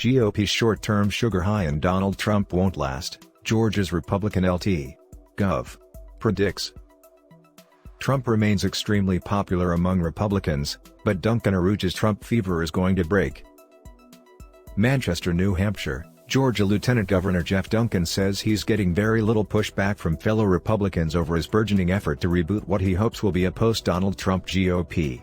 GOP short-term sugar high and Donald Trump won't last, Georgia's Republican Gov. predicts. Trump remains extremely popular among Republicans, but Duncan Aruges Trump fever is going to break. Manchester, New Hampshire, Georgia Lieutenant Governor Jeff Duncan says he's getting very little pushback from fellow Republicans over his burgeoning effort to reboot what he hopes will be a post-Donald Trump GOP.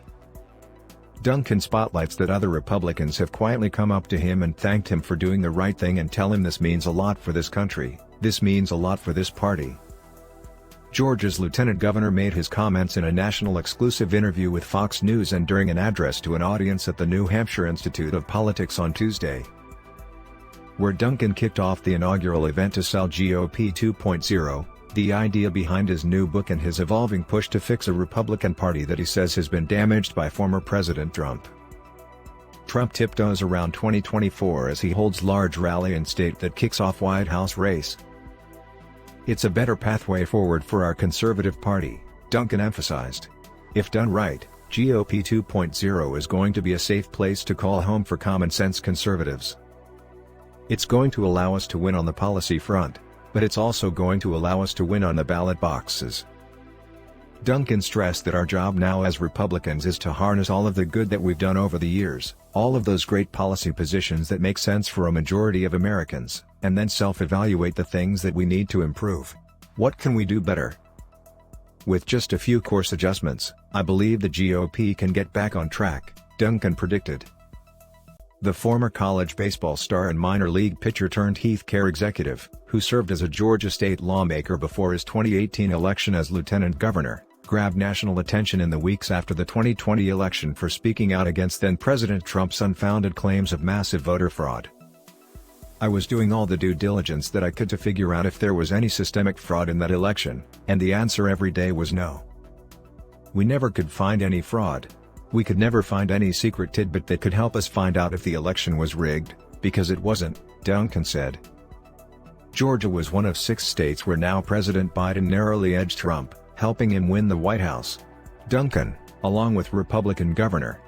Duncan spotlights that other Republicans have quietly come up to him and thanked him for doing the right thing and tell him this means a lot for this country, this means a lot for this party. Georgia's lieutenant governor made his comments in a national exclusive interview with Fox News and during an address to an audience at the New Hampshire Institute of Politics on Tuesday, where Duncan kicked off the inaugural event to sell GOP 2.0, the idea behind his new book and his evolving push to fix a Republican Party that he says has been damaged by former President Trump. Trump tiptoes around 2024 as he holds large rally in state that kicks off White House race. It's a better pathway forward for our conservative party, Duncan emphasized. If done right, GOP 2.0 is going to be a safe place to call home for common-sense conservatives. It's going to allow us to win on the policy front, but it's also going to allow us to win on the ballot boxes. Duncan stressed that our job now as Republicans is to harness all of the good that we've done over the years, all of those great policy positions that make sense for a majority of Americans, and then self-evaluate the things that we need to improve. What can we do better? With just a few course adjustments, I believe the GOP can get back on track, Duncan predicted. The former college baseball star and minor league pitcher turned health care executive, who served as a Georgia state lawmaker before his 2018 election as lieutenant governor, grabbed national attention in the weeks after the 2020 election for speaking out against then-President Trump's unfounded claims of massive voter fraud. "I was doing all the due diligence that I could to figure out if there was any systemic fraud in that election, and the answer every day was no. We never could find any fraud. We could never find any secret tidbit that could help us find out if the election was rigged, because it wasn't," Duncan said. Georgia was one of 6 states where now President Biden narrowly edged Trump, helping him win the White House. Duncan, along with Republican Governor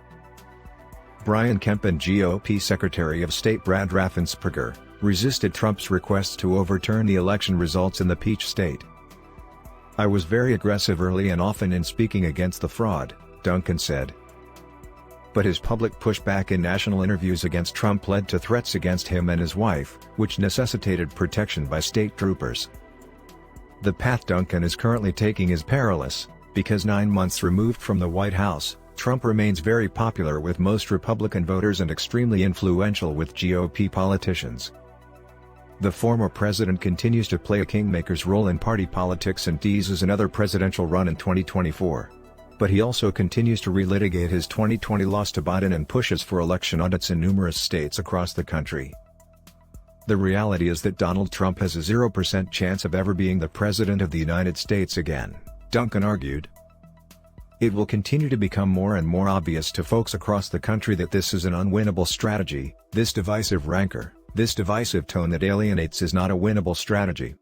Brian Kemp and GOP Secretary of State Brad Raffensperger, resisted Trump's requests to overturn the election results in the Peach State. "I was very aggressive early and often in speaking against the fraud," Duncan said. But his public pushback in national interviews against Trump led to threats against him and his wife, which necessitated protection by state troopers. The path Duncan is currently taking is perilous, because 9 months removed from the White House, Trump remains very popular with most Republican voters and extremely influential with GOP politicians. The former president continues to play a kingmaker's role in party politics and teases another presidential run in 2024. But he also continues to relitigate his 2020 loss to Biden and pushes for election audits in numerous states across the country. "The reality is that Donald Trump has a 0% chance of ever being the President of the United States again," Duncan argued. "It will continue to become more and more obvious to folks across the country that this is an unwinnable strategy. This divisive rancor, this divisive tone that alienates is not a winnable strategy.